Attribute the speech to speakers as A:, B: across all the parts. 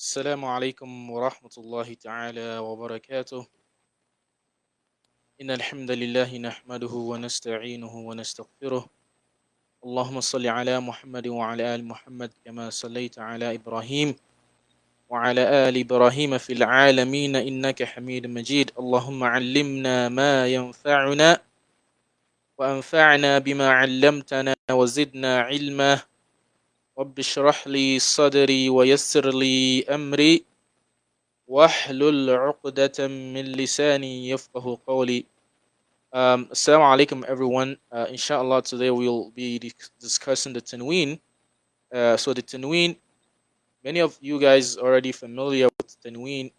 A: السلام عليكم ورحمة الله تعالى وبركاته. إن الحمد لله نحمده ونستعينه ونستغفره. اللهم صل على محمد وعلى آل محمد كما صليت على إبراهيم وعلى آل إبراهيم في العالمين إنك حميد مجيد. اللهم علمنا ما ينفعنا وأنفعنا بما علمتنا وزدنا علما. رب اشرح لي صدري ويسر لي أمري واحلل عقدة من لساني يفقه قولي. Assalamu alaikum everyone. Inshallah today we'll be discussing the Tanween. So the Tanween, many of you guys are already familiar with Tanween,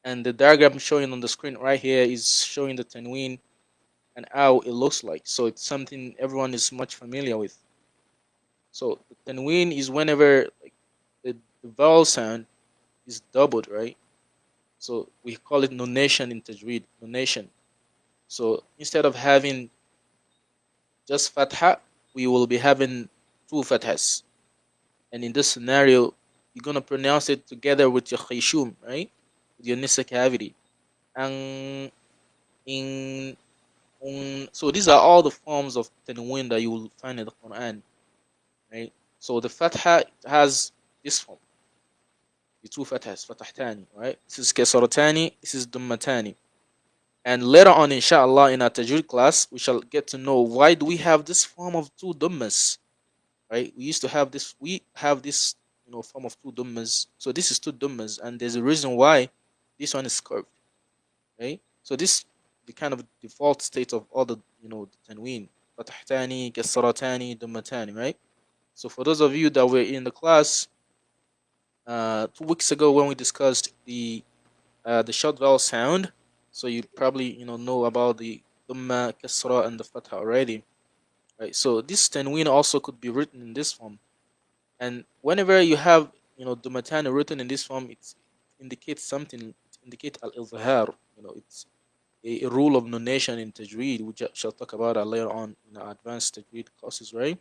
A: and the diagram showing on the screen right here is showing the Tanween and how it looks like. So it's something everyone is much familiar with. So the Tanween is whenever like the vowel sound is doubled, right? So we call it nonation in Tajweed, nonation. So instead of having just fatha, we will be having two fathas. And in this scenario, you're going to pronounce it together with your khayshum, right? With your nisa cavity. And in, so these are all the forms of tanween that you will find in the Quran, right? So the fatha has this form, the two fathas, fatahtani, right? This is kasaratani, this is dummatani. And later on, inshallah, in our Tajweed class, we shall get to know why do we have this form of two dhammas, right? We have this, form of two dhammas. So this is two dhammas, and there's a reason why this one is curved, right? So this the kind of default state of all the, the tanween, fatahtani, kasaratani, dhammatani, right? So for those of you that were in the class 2 weeks ago when we discussed the short vowel sound, so you probably know about the dhamma, kasra, and the fatha already, right? So this tanween also could be written in this form, and whenever you have dhammatani written in this form, it indicates something. It indicates al-izhar. It's a rule of nonation in Tajweed, which I shall talk about later on in our advanced Tajweed courses, right?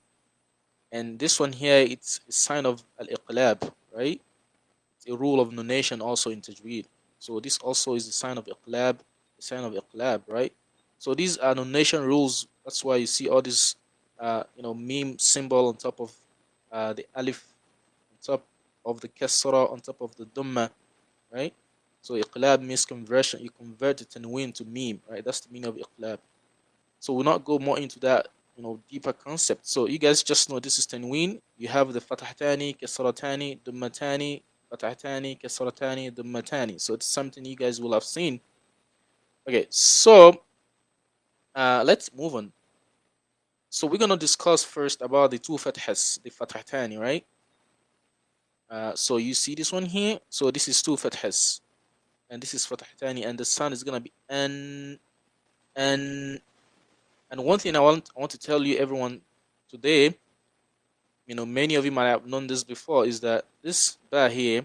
A: And this one here, it's a sign of al-iqlab, right? It's a rule of nonation also in Tajweed. So this also is a sign of iqlab, a sign of iqlab, right? So these are nonation rules. That's why you see all this, meme symbol on top of the alif, on top of the kasra, on top of the dhamma, right? So iqlab means conversion. You convert the tanween to meme, right? That's the meaning of iqlab. So we'll not go more into that, deeper concept. So you guys just know this is tanween. You have the fatahtani, kasratani, dhammatani, fatahtani, kasratani, dhammatani. So it's something you guys will have seen. Okay, so let's move on. So we're gonna discuss first about the two fathas, the fatahtani, right? So you see this one here. So this is two fathas, and this is fatahtani, and the sound is gonna be n. And one thing I want to tell you, everyone, today, many of you might have known this before, is that this ba here,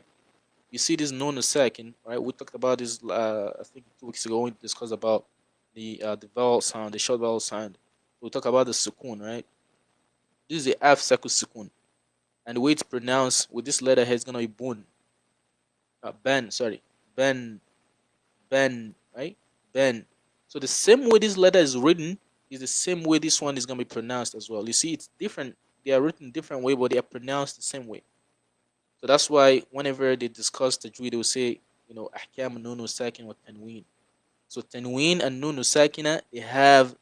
A: you see this known as second, right? We talked about this, I think 2 weeks ago. We discussed about the vowel sound, the short vowel sound. We talk about the sukun, right? This is the af saku sukun, and the way it's pronounced with this letter here is gonna be bun, ben, sorry, ben, ben, right, ben. So the same way this letter is written is the same way this one is gonna be pronounced as well. You see, it's different. They are written different way, but they are pronounced the same way. So that's why whenever they discuss Tajweed, they will say, ahkam nunu sakin wa tanween. So tanween and nunu sakina, they have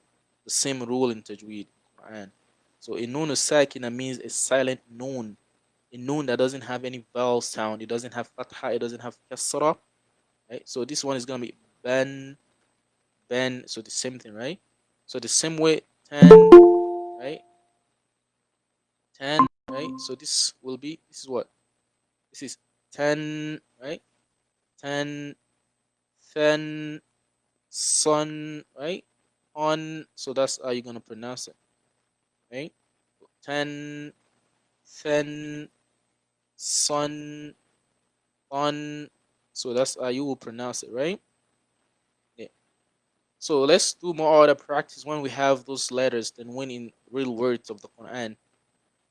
A: the same rule in Tajweed, Quran. So a nunu sakina means a silent noon, a noon that doesn't have any vowel sound. It doesn't have fatha, it doesn't have kasra, right? So this one is gonna be ben, ben. So the same thing, right? So the same way, ten, right? 10, right? So this is what? This is 10, right? 10, then, sun, right? On, so that's how you're gonna pronounce it, right? 10, then, sun, on, so that's how you will pronounce it, right? Yeah. So let's do more other practice when we have those letters than when in real words of the Quran,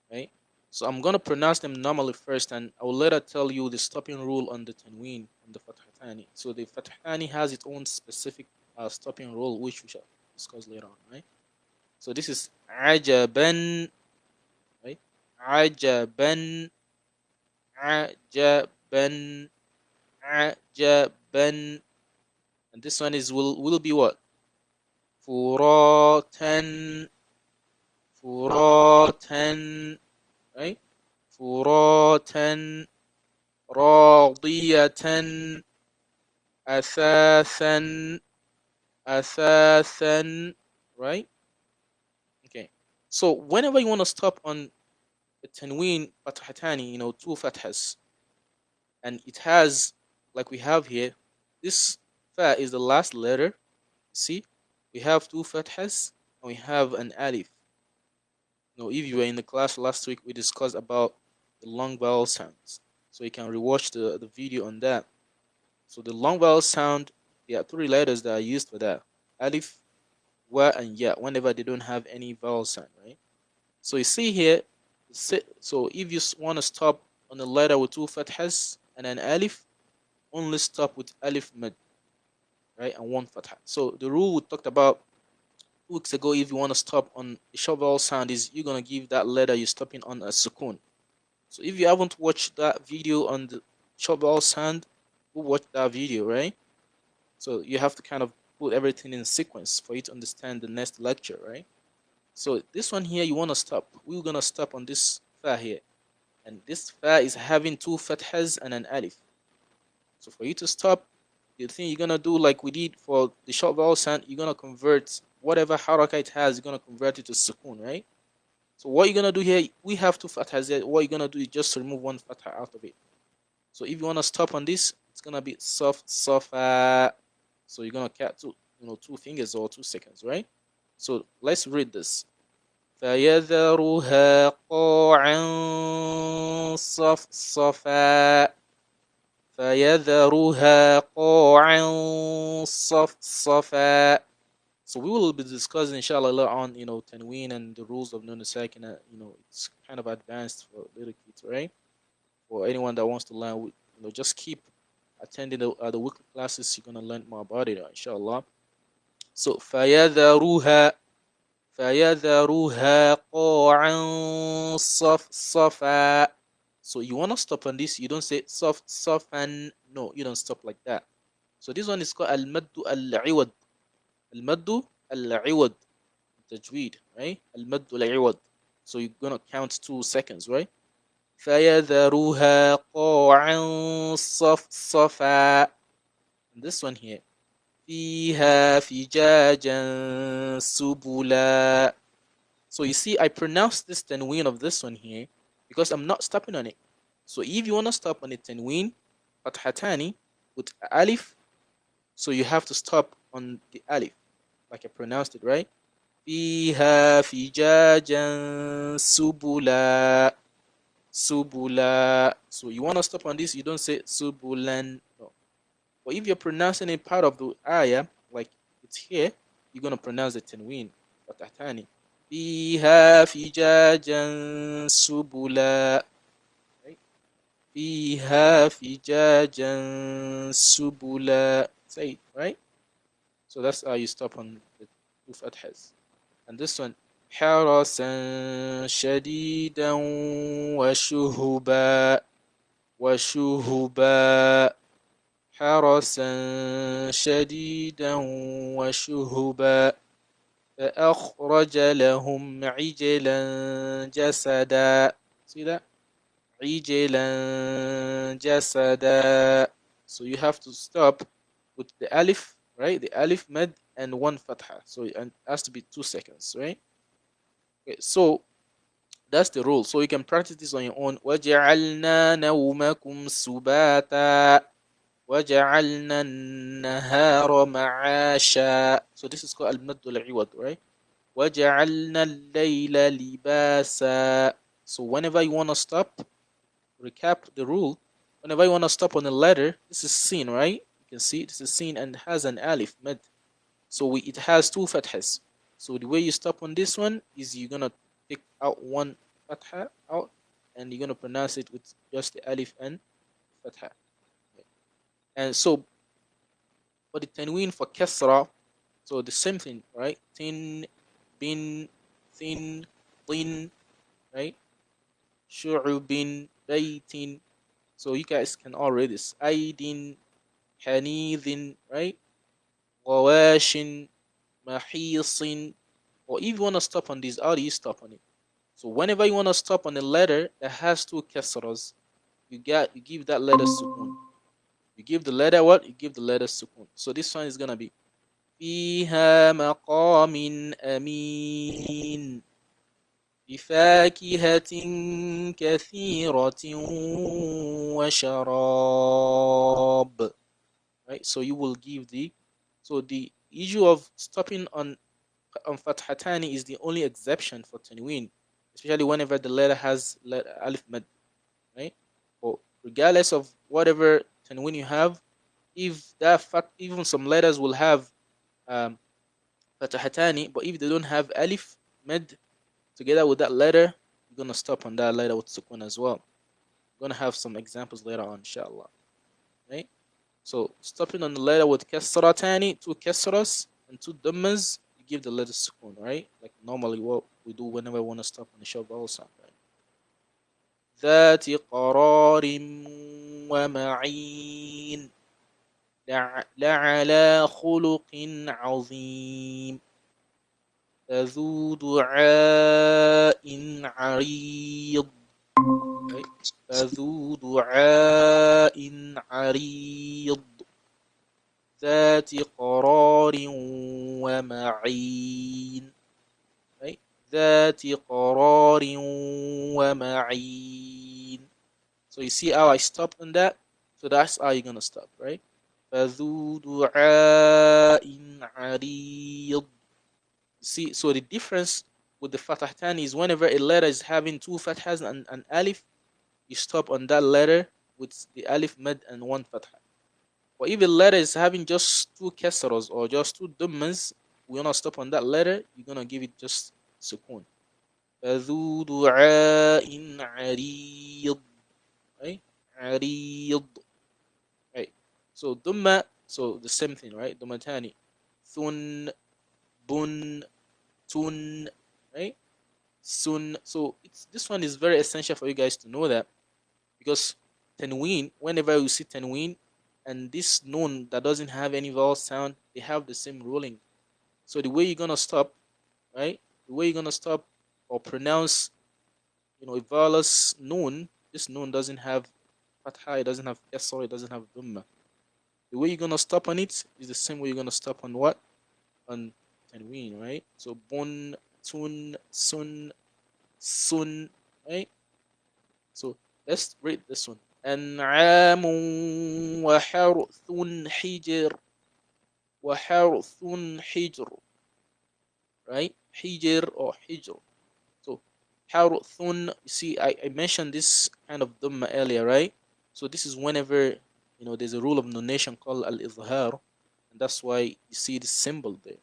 A: right? So I'm gonna pronounce them normally first, and I will later tell you the stopping rule on the tanween and the fathatani. So the fathatani has its own specific stopping rule, which we shall discuss later on, right? So this is ajaban, right? Ajaban, ajaban, ajaban, and this one is will be what? Furatan, furatan, right? Furatan, radiyatan, asathan, asathan, right? Okay. So whenever you want to stop on a tanween fathatani, two fathas, and it has, like we have here, this fa is the last letter. See, we have two fathas and we have an alif. If you were in the class last week, we discussed about the long vowel sounds. So you can rewatch the video on that. So the long vowel sound, there are three letters that are used for that. Alif, wa, and ya, whenever they don't have any vowel sound, right? So you see here, so if you want to stop on a letter with two fathas and an alif, only stop with alif mad, right? And one fatha. So the rule we talked about 2 weeks ago, if you want to stop on a short vowel sound, is you're going to give that letter you're stopping on a sukun. So if you haven't watched that video on the short vowel sound, we'll watch that video, right? So you have to kind of put everything in sequence for you to understand the next lecture, right? So this one here, you want to stop. We're going to stop on this fa here. And this fa is having two fathas and an alif. So for you to stop, the thing you're going to do like we did for the short vowel sound, you're going to convert whatever haraka it has, you're going to convert it to sukoon, right? So what you're going to do here, we have two fathas here. What you're going to do is just remove one fatha out of it. So if you want to stop on this, it's going to be soft, sofa. So you're going to count two fingers or 2 seconds, right? So let's read this. فَيَذَرُهَا قَاعًا صَفْصَفًا فَيَذَرُهَا قَاعًا صَفْصَفًا. So we will be discussing inshallah later on, tanween and the rules of nun sakina. It's kind of advanced for little kids, right? For anyone that wants to learn, just keep attending the weekly classes. You're gonna learn more about it, inshallah. So فَيَذَرُهَا قَاعًا صَفْصَفًا. So you wanna stop on this. You don't say صَفْصَفًا. No, you don't stop like that. So this one is called al-maddu al-iwad. Al-maddu al-iwad. Tajweed, right? Al-maddu al-iwad. So you're gonna count 2 seconds, right? فَيَذَرُهَا قَاعًا صَفْصَفًا. And this one here. فِيهَا فِجَاجًا سُبُلًا. So you see, I pronounced this tanween of this one here because I'm not stopping on it. So if you want to stop on the tanween, fathatani, with alif, so you have to stop on the alif, like I pronounced it, right? فِيهَا فِجَاجًا سُبُلًا. Subula. So you want to stop on this, you don't say subulan. No. But if you're pronouncing a part of the ayah, like it's here, you're going to pronounce the tanween. Fathatani. Fiha fijajan subula. Right? Fiha fijajan subula. Say it, right? So that's how you stop on the two fathas. And this one, حرسا شديدا وشهبا وشهبا حرسا شديدا وشهبا فأخرج لهم عجلا جسدا. See that? عجلا جسدا. So you have to stop with the alif, right? The alif mad and one fatha. So it has to be 2 seconds, right? Okay, so that's the rule. So you can practice this on your own. وَجَعَلْنَا نَوْمَكُمْ سُبَاتًا وَجَعَلْنَا النَّهَارَ مَعَاشًا. So this is called al-maddu al-iwad, right? وَجَعَلْنَا اللَّيْلَ لِبَاسًا. So whenever you want to stop, recap the rule. Whenever you want to stop on a letter, this is seen, right? You can see this is seen and has an alif, mad. So it has two fathas. So the way you stop on this one is you're gonna take out one fatha out and you're gonna pronounce it with just the alif and fatha. And so for the tanween for kasra, so the same thing, right? Tin, bin, thin, tin, right? Shu'ubin, baytin. So you guys can all read this. Aidin, hanidin, right? Wawashin, mahisin. Or if you want to stop on this, how do you stop on it? So whenever you want to stop on a letter that has two kasras, you give that letter sukun. You give the letter what? You give the letter sukun. So this one is gonna be فيها مقام أمين بفاكهة كثيرة وشراب. Right? So you will give the issue of stopping on fathatani is the only exception for tanween, especially whenever the letter has alif mad, right? But regardless of whatever tanween you have, if that fact, even some letters will have um, fatahatani, but if they don't have alif mad together with that letter, you're gonna stop on that letter with sukun as well. We're gonna have some examples later on, inshallah. Right? So stopping on the letter with kasratani, two kasras and two dhammas, you give the letter sukun, right? Like normally what we do whenever we want to stop on the short vowel sound, right? ذات قرار ومعين لعلى خلق عظيم ذو دعاء عريض. Right? ذو دعاء عريض ذات قرار ومعين. Right? ذات قرار ومعين. So you see how I stopped on that? So that's how you're gonna stop, right? فذو دعاء عريض. See, so the difference with the fatahtan is whenever a letter is having two fathas and an alif, you stop on that letter with the alif mad and one fatha. Or if a letter is having just two kasras or just two dhammas, we're gonna stop on that letter, you're gonna give it just sukun. فذو دعاء عريض. Right? عريض. Right. So dhamma, so the same thing, right? Dhammatani. Thun, bun, tun, right? Sun. So this one is very essential for you guys to know that, because tanween, whenever you see tanween and this noon that doesn't have any vowel sound, they have the same ruling. So the way you're gonna stop, right? The way you're gonna stop or pronounce, a vowelless noon, this noon doesn't have fatha, it doesn't have kasra, it doesn't have dhamma. The way you're gonna stop on it is the same way you're gonna stop on what? On tanween, right? So bun, tun, sun, sun, right? So let's read this one. أنعام وحرث حجر وحرث حجر. Right? حجر or حجر. So حرث, you see, I mentioned this kind of dhamma earlier, right? So this is whenever, there's a rule of nonation called al-izhar, and that's why you see the symbol there.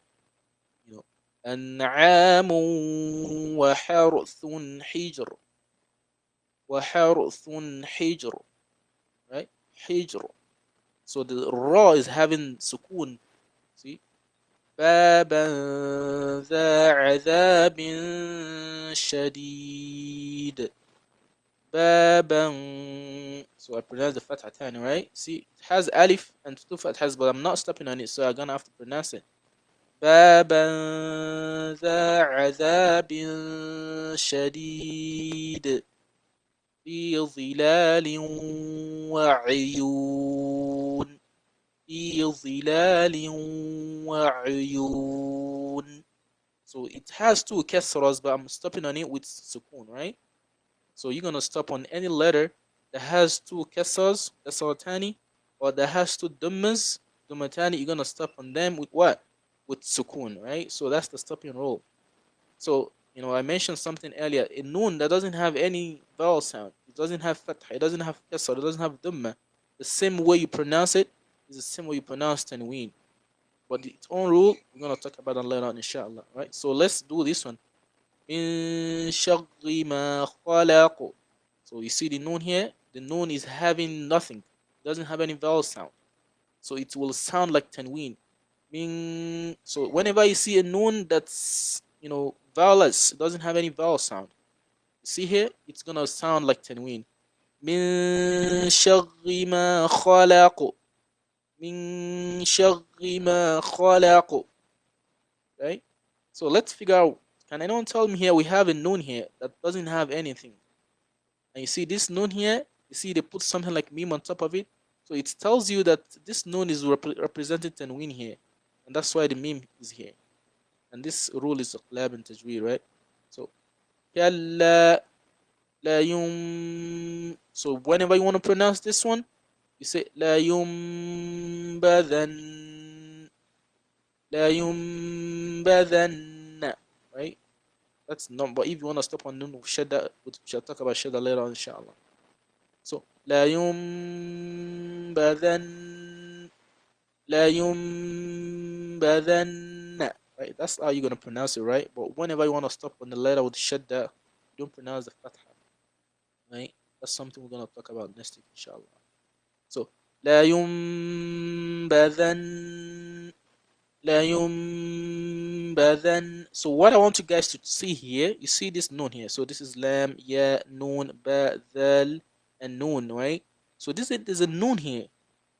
A: أنعام وحرث حجر وحرث حجر. Right? حجر. So the ra is having sukun. See? بابا ذا عذاب شديد. بابا. So I pronounce the fatha tani, right? See, it has alif and two fathas, but I'm not stopping on it, so I'm gonna have to pronounce it. بابا ذا عذاب شديد في ظلال وعيون. في ظلال وعيون. So it has two kasras, but I'm stopping on it with sukun, right? So you're gonna stop on any letter that has two kasras, kasratani, or that has two dhammas, dhammatani. You're gonna stop on them with what? With sukun, right? So that's the stopping rule. So I mentioned something earlier. A noon that doesn't have any vowel sound, it doesn't have fatha, it doesn't have kasra, it doesn't have dhamma. The same way you pronounce it is the same way you pronounce tanween. But its own rule, we're gonna talk about that later on, inshallah. Right? So let's do this one. من شر ما خلق. So you see the noon here, the noon is having nothing, doesn't have any vowel sound. So it will sound like tanween. Mean, so whenever you see a noon that's vowelless, it doesn't have any vowel sound. See here, it's gonna sound like tanween. من شر ما خلق من شر ما خلق. Right? So let's figure out. Can anyone tell me here? We have a noon here that doesn't have anything. And you see this noon here, you see they put something like meme on top of it. So it tells you that this noon is represented tanween here. And that's why the meme is here. And this rule is lab and tajweed, right? So كلا لا يم. So whenever you want to pronounce this one, you say لا ينبذن لا ينبذن, right? That's not. But if you want to stop on nun with shadda, we shall talk about shadda later on, inshallah. So لا ينبذن لا ينبذن, right? That's how you're gonna pronounce it, right? But whenever you want to stop on the letter with shadda, you don't pronounce the fatha, right? That's something we're gonna talk about next week, inshallah. So لا ينبذن لا ينبذن. So what I want you guys to see here, you see this noon here. So this is lam, ya, noon, ba, dhal, and noon, right? So there's a noon here,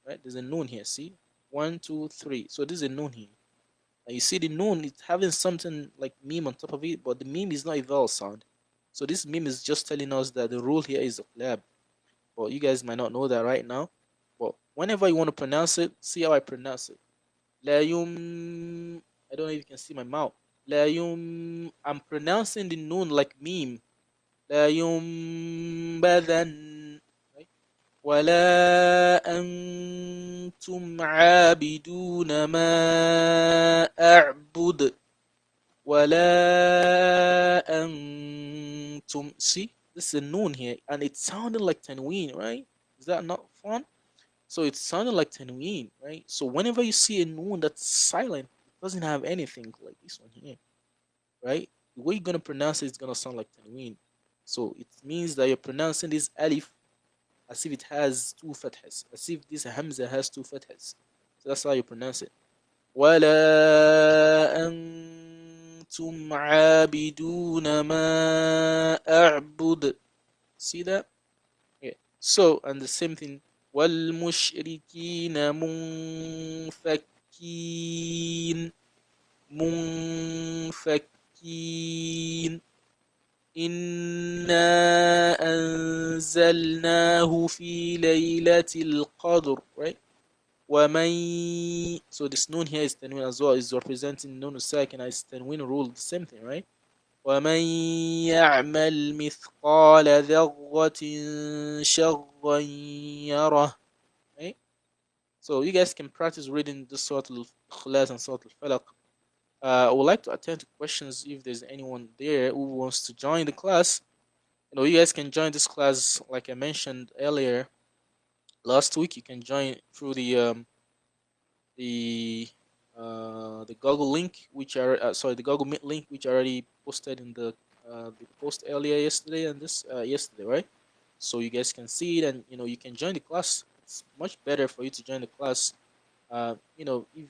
A: right? There's a noon here. See, 1, 2, 3. So this is a noon here. And you see the noon, it's having something like meme on top of it, but the meme is not a vowel sound. So this meme is just telling us that the rule here is lab. But you guys might not know that right now. But whenever you want to pronounce it, see how I pronounce it. لا يم. I don't know if you can see my mouth. لا يم. I'm pronouncing the noon like meme. لا ينبذن. Right? ولا أنتم عابدون ما أعبد. ولا أنتم. See, this is a noon here, and it sounded like tanween, right? Is that not fun? So it sounded like tanween, right? So whenever you see a noon that's silent, it doesn't have anything like this one here, right? The way you're gonna pronounce it is gonna sound like tanween. So it means that you're pronouncing this alif as if it has two fathas, as if this hamza has two fathas. So that's how you pronounce it. ولا أنتم عابدون ما أعبد. See that? Yeah. So, and the same thing. والمشركين منفكين منفكين إنا أنزلناه في ليلة القدر, right? ومن. So this noon here is tanween as well, is representing noon sakin as tanween rule, the same thing, right? ومن يعمل مثقال ذرة شرا يره. Right? So you guys can practice reading this Surah Al-Ikhlas and Surah Al-Falaq. I would like to attend to questions if there's anyone there who wants to join the class. You guys can join this class like I mentioned earlier last week. You can join through the Google link, which are sorry, the Google Meet link, which I already posted in the post earlier yesterday and this yesterday, right? So you guys can see it, and you can join the class. It's much better for you to join the class. If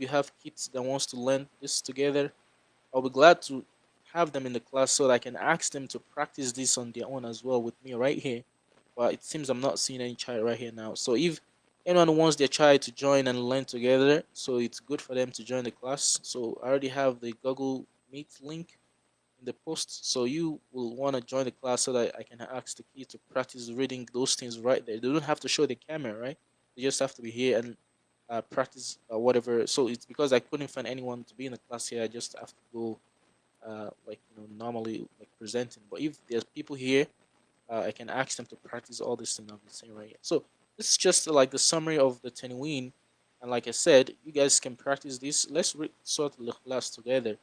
A: you have kids that wants to learn this together, I'll be glad to have them in the class so that I can ask them to practice this on their own as well with me right here. But it seems I'm not seeing any child right here now. So if anyone wants their child to join and learn together, so it's good for them to join the class. So I already have the Google Meet link in the post. So you will want to join the class so that I can ask the kids to practice reading those things right there. They don't have to show the camera, right? They just have to be here and practice whatever. So it's because I couldn't find anyone to be in the class here. I just have to go normally like presenting. But if there's people here, I can ask them to practice all this thing I'm saying right here. So this is just like the summary of the Tanween. And like I said, you guys can practice this. Let's read Surah Al-Ikhlas together.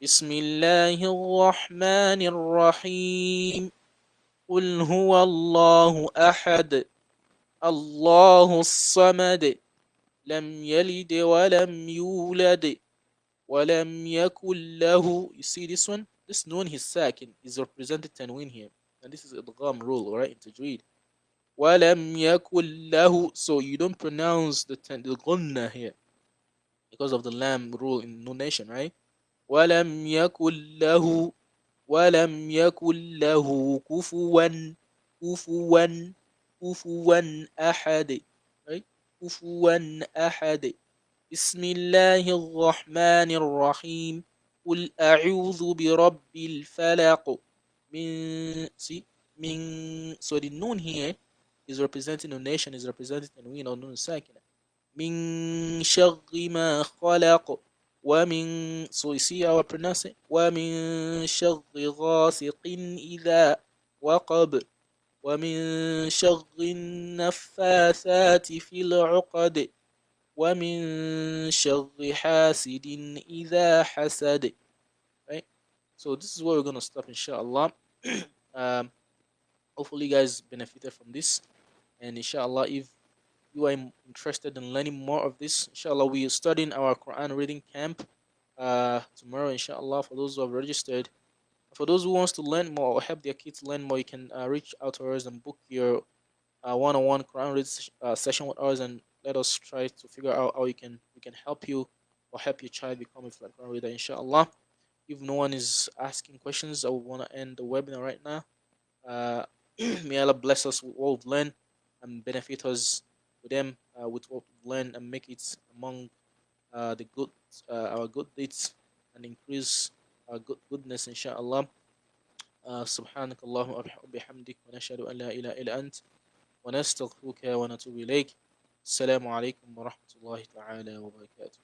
A: Bismillahir Rahmanir Rahim. قل هو الله أحد الله الصمد لم يلد ولم يولد ولم يكن له. You see this one? This noon is sakin is represented tanween here. And this is idgham rule, alright, in Tajweed. وَلَمْ يَكُنْ لَهُ. So you don't pronounce the gunna here because of the lam rule in nunation, right? وَلَمْ يَكُنْ لَهُ وَلَمْ يَكُنْ لَهُ كُفُوًا كُفُوًا أحد. Right? كُفُوًا أحد. بسم الله الرحمن الرحيم. قل أعوذ برب الفلق. See, so the noon here is representing a nation, is representing tanween or noon sakina. من شر ما خلق. ومن, so you see how I pronounce it. ومن شر غاسق إذا وقب. ومن شر النفاثات في العقد. ومن شر حاسد إذا حسد. Right? So this is where we're going to stop, inshallah. um, Hopefully you guys benefited from this. And inshallah, if you are interested in learning more of this, inshallah, we are studying our Quran reading camp tomorrow, inshallah, for those who have registered. For those who wants to learn more or help their kids learn more, you can reach out to us and book your one-on-one Quran read session with us, and let us try to figure out how we can help you or help your child become a fluent Quran reader, inshallah. If no one is asking questions, I would want to end the webinar right now. Uh, may Allah bless us with what we've learned and benefit us with them with what we've learned, and make it among the good our good deeds, and increase our goodness, inshallah. سبحانك اللهم وبحمدك ونشهد أن لا إله إلا أنت ونستغفرك ونتوب إليك. السلام عليكم ورحمة الله تعالى وبركاته.